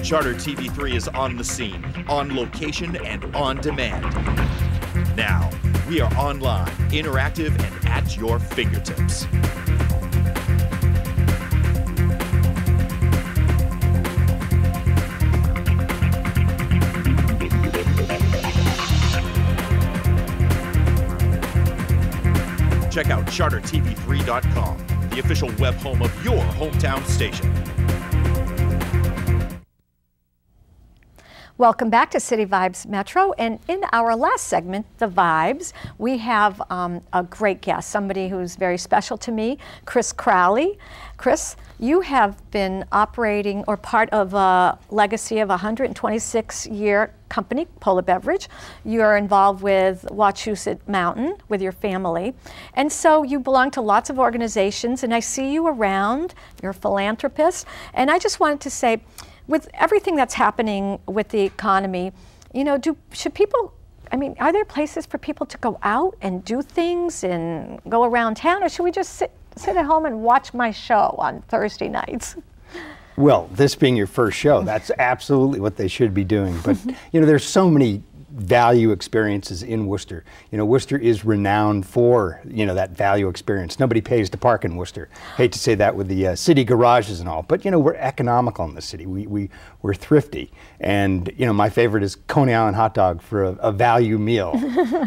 Charter TV3 is on the scene, on location, and on demand. Now, we are online, interactive, and at your fingertips. Check out chartertv3.com, the official web home of your hometown station. Welcome back to City Vibes Metro, and in our last segment, The Vibes, we have a great guest, somebody who's very special to me, Chris Crowley. Chris, you have been operating or part of a legacy of a 126-year company, Polar Beverage. You're involved with Wachusett Mountain with your family, and so you belong to lots of organizations, and I see you around. You're a philanthropist, and I just wanted to say, with everything that's happening with the economy, you know, should people, I mean, are there places for people to go out and do things and go around town, or should we just sit at home and watch my show on Thursday nights? Well, this being your first show, that's absolutely what they should be doing. But, you know, there's so many value experiences in Worcester. You know, Worcester is renowned for, you know, that value experience. Nobody pays to park in Worcester. Hate to say that with the city garages and all, but, you know, we're economical in the city. We're thrifty. And, you know, my favorite is Coney Island hot dog for a value meal.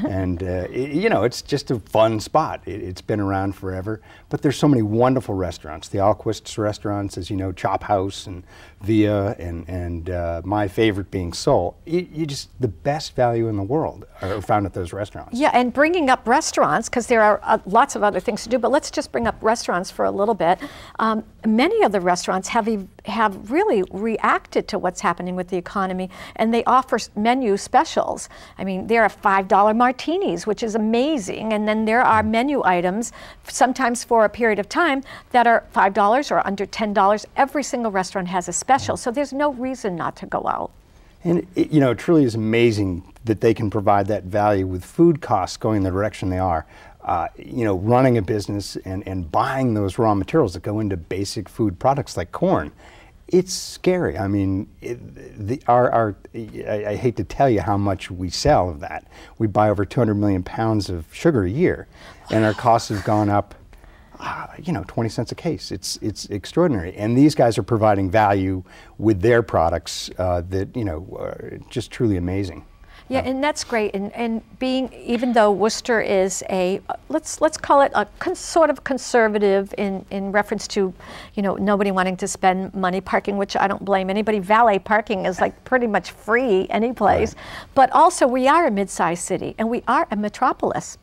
And, you know, it's just a fun spot. It's been around forever, but there's so many wonderful restaurants. The Alquist's restaurants, as you know, Chop House and Via, and my favorite being Soul. You just, the best value in the world are found at those restaurants. Yeah, and bringing up restaurants, because there are lots of other things to do, but let's just bring up restaurants for a little bit. Many of the restaurants have really reacted to what's happening with the economy, and they offer menu specials. I mean, there are $5 martinis, which is amazing, and then there are menu items, sometimes for a period of time, that are $5 or under $10. Every single restaurant has a special, so there's no reason not to go out. And you know, it truly is amazing that they can provide that value with food costs going the direction they are. You know, running a business and buying those raw materials that go into basic food products like corn, it's scary. I mean, I hate to tell you how much we sell of that. We buy over 200 million pounds of sugar a year, and our costs have gone up, you know, 20 cents a case. It's extraordinary. And these guys are providing value with their products that, you know, are just truly amazing. Yeah, and that's great. And being, even though Worcester is a, let's call it a sort of conservative in reference to, you know, nobody wanting to spend money parking, which I don't blame anybody. Valet parking is like pretty much free any place. Right. But also we are a mid-sized city and we are a metropolis.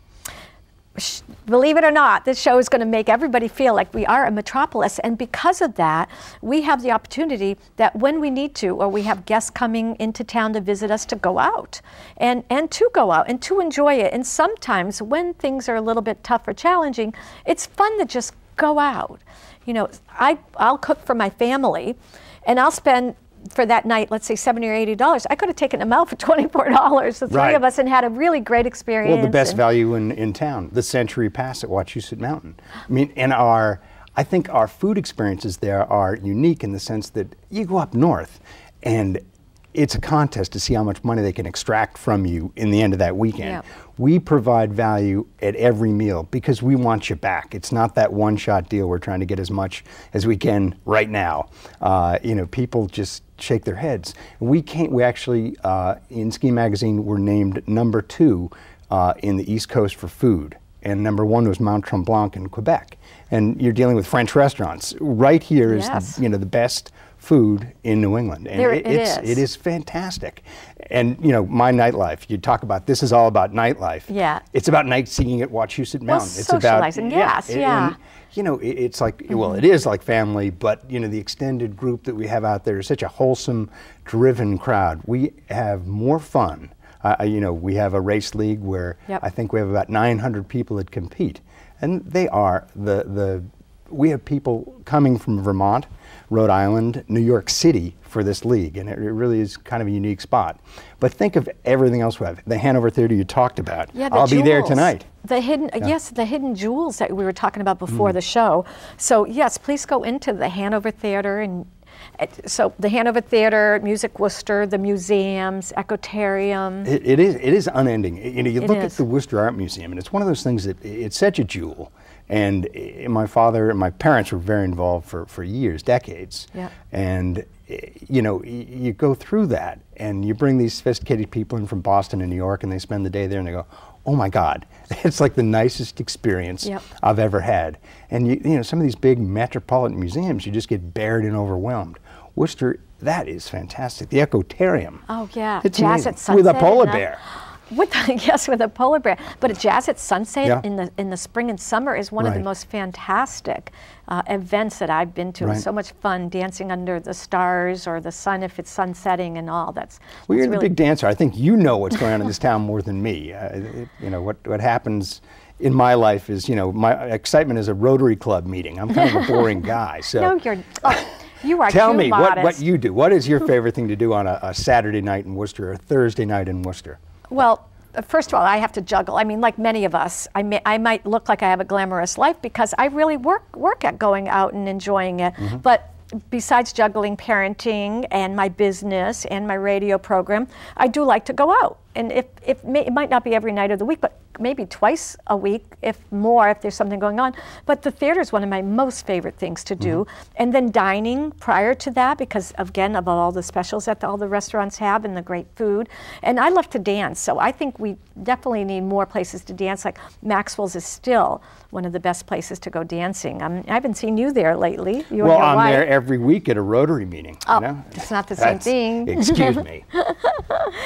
Believe it or not, this show is going to make everybody feel like we are a metropolis, and because of that, we have the opportunity that when we need to, or we have guests coming into town to visit us, to go out and to go out and to enjoy it. And sometimes when things are a little bit tough or challenging, it's fun to just go out. You know, I'll cook for my family, and I'll spend for that night, let's say $70 or $80. I could have taken them out for $24, the three of us, and had a really great experience. Well, the best value in town, the Century Pass at Wachusett Mountain. I mean, and I think our food experiences there are unique in the sense that you go up north and it's a contest to see how much money they can extract from you in the end of that weekend. Yeah. We provide value at every meal because we want you back. It's not that one-shot deal. We're trying to get as much as we can right now. You know, people just shake their heads. We actually, in Ski Magazine, were named #2 in the East Coast for food. And #1 was Mount Tremblant in Quebec. And you're dealing with French restaurants. Right here is the, you know, the best food in New England. And it is fantastic. And, you know, my nightlife, you talk about, this is all about nightlife. Yeah. It's about night singing at Wachusett Mountain. Well, it's socializing, about, yeah. You know, it's like, well, it is like family, but, you know, the extended group that we have out there is such a wholesome, driven crowd. We have more fun. You know, we have a race league where I think we have about 900 people that compete. And they are we have people coming from Vermont, Rhode Island, New York City for this league, and it really is kind of a unique spot. But think of everything else we have. The Hanover Theater you talked about. Yeah, I'll be there tonight. The hidden, yes, the hidden jewels that we were talking about before the show. So yes, please go into the Hanover Theater and So the Hanover Theater, Music Worcester, the museums, Ecotarium. It is unending. You know, you look at is. the Worcester Art Museum, and it's one of those things that it's such a jewel. And my father and my parents were very involved for years, decades. Yeah. And you know, you go through that, and you bring these sophisticated people in from Boston and New York, and they spend the day there, and they go, "Oh my God, it's like the nicest experience Yep. I've ever had." And you know, some of these big metropolitan museums, you just get buried and overwhelmed. Worcester, that is fantastic. The Ecotarium. Oh yeah, It's Jazz amazing. at Sunset. With a polar and, bear. Yes, with a polar bear. But a Jazz at Sunset Yeah. in the spring and summer is one of the Right. most fantastic events that I've been to. Right. It's so much fun dancing under the stars or the sun if it's sunsetting and all. Well, you're really the big dancer. I think you know what's going on in this town more than me. You know, what happens in my life is, you know, my excitement is a Rotary Club meeting. I'm kind of a boring guy. So No, you are tell too me modest. what you do. What is your favorite thing to do on a Saturday night in Worcester or a Thursday night in Worcester? Well, first of all, I have to juggle. I mean, like many of us, I might look like I have a glamorous life because I really work at going out and enjoying it. Mm-hmm. But besides juggling parenting and my business and my radio program, I do like to go out. And it might not be every night of the week, but maybe twice a week, if there's something going on. But the theater is one of my most favorite things to do. Mm-hmm. And then dining prior to that, because again, of all the specials that all the restaurants have and the great food. And I love to dance, so I think we definitely need more places to dance. Like Maxwell's is still one of the best places to go dancing. I haven't seen you there lately. You Well, and your I'm wife. there every week at a Rotary meeting. Oh, you know? it's not the same thing. Excuse me.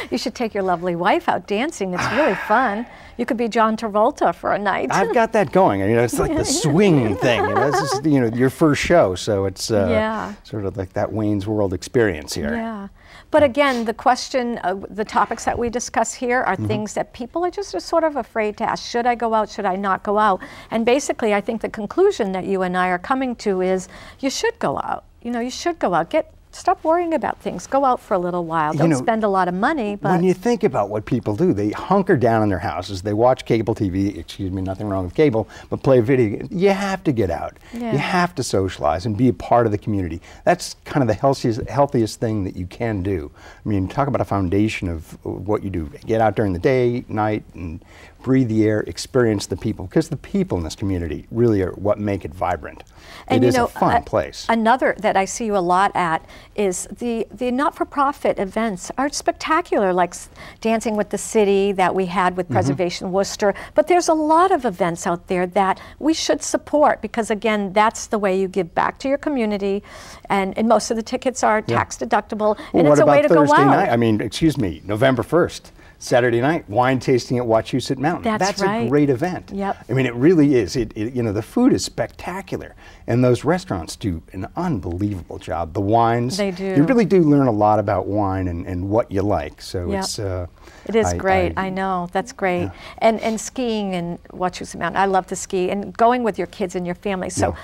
You should take your lovely wife out dancing. It's really fun. You could be John Travolta for a night. I've got that going. You know, it's like the swing thing. You know, this is, you know, your first show, so it's Yeah. sort of like that Wayne's World experience here. Yeah. But again, the question, the topics that we discuss here are things that people are just sort of afraid to ask. Should I go out? Should I not go out? And basically, I think the conclusion that you and I are coming to is you should go out. You know, you should go out. Stop worrying about things. Go out for a little while. Don't spend a lot of money. But when you think about what people do, they hunker down in their houses. They watch cable TV. Excuse me, nothing wrong with cable, but play video games. You have to get out. Yeah. You have to socialize and be a part of the community. That's kind of the healthiest thing that you can do. I mean, talk about a foundation of what you do. Get out during the day, night, and breathe the air, experience the people, because the people in this community really are what make it vibrant. And it is a fun place. Another that I see you a lot at is the not-for-profit events are spectacular, like Dancing with the City that we had with Preservation Worcester. But there's a lot of events out there that we should support because, again, that's the way you give back to your community. And most of the tickets are tax deductible. Well, and it's a way to go out. Thursday night? I mean, excuse me, November 1st. Saturday night, wine tasting at Wachusett Mountain. That's right. a great event. Yep. I mean, it really is. You know, the food is spectacular, and those restaurants do an unbelievable job. The wines, They do. You really do learn a lot about wine and what you like. So Yep. it's. It is great. I know. That's great. Yeah. And skiing in Wachusett Mountain. I love to ski and going with your kids and your family. So,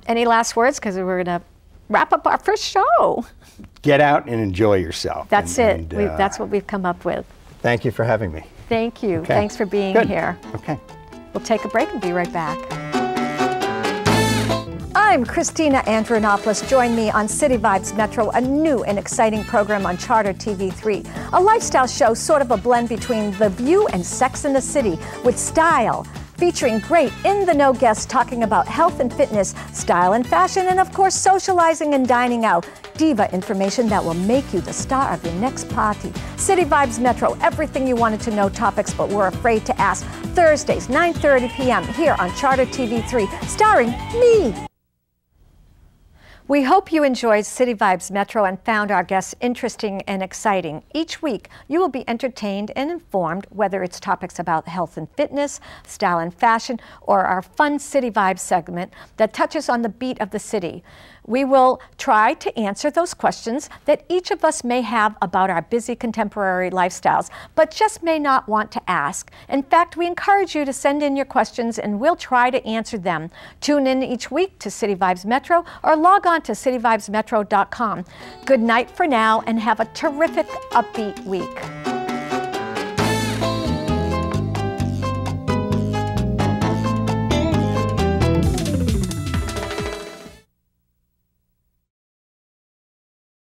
any last words? Because we're going to wrap up our first show. Get out and enjoy yourself. That's it. That's what we've come up with. Thank you for having me. Thank you. Okay. Thanks for being Good. here. Okay. We'll take a break and be right back. I'm Christina Andrianopoulos. Join me on City Vibes Metro, a new and exciting program on Charter TV3. A lifestyle show, sort of a blend between The View and Sex and the City, with style, featuring great in-the-know guests talking about health and fitness, style and fashion, and of course, socializing and dining out. Diva information that will make you the star of your next party. City Vibes Metro, everything you wanted to know, topics but were afraid to ask. Thursdays, 9:30 p.m. here on Charter TV3, starring me. We hope you enjoyed City Vibes Metro and found our guests interesting and exciting. Each week, you will be entertained and informed, whether it's topics about health and fitness, style and fashion, or our fun City Vibes segment that touches on the beat of the city. We will try to answer those questions that each of us may have about our busy contemporary lifestyles, but just may not want to ask. In fact, we encourage you to send in your questions and we'll try to answer them. Tune in each week to City Vibes Metro or log on to cityvibesmetro.com. Good night for now and have a terrific, upbeat week.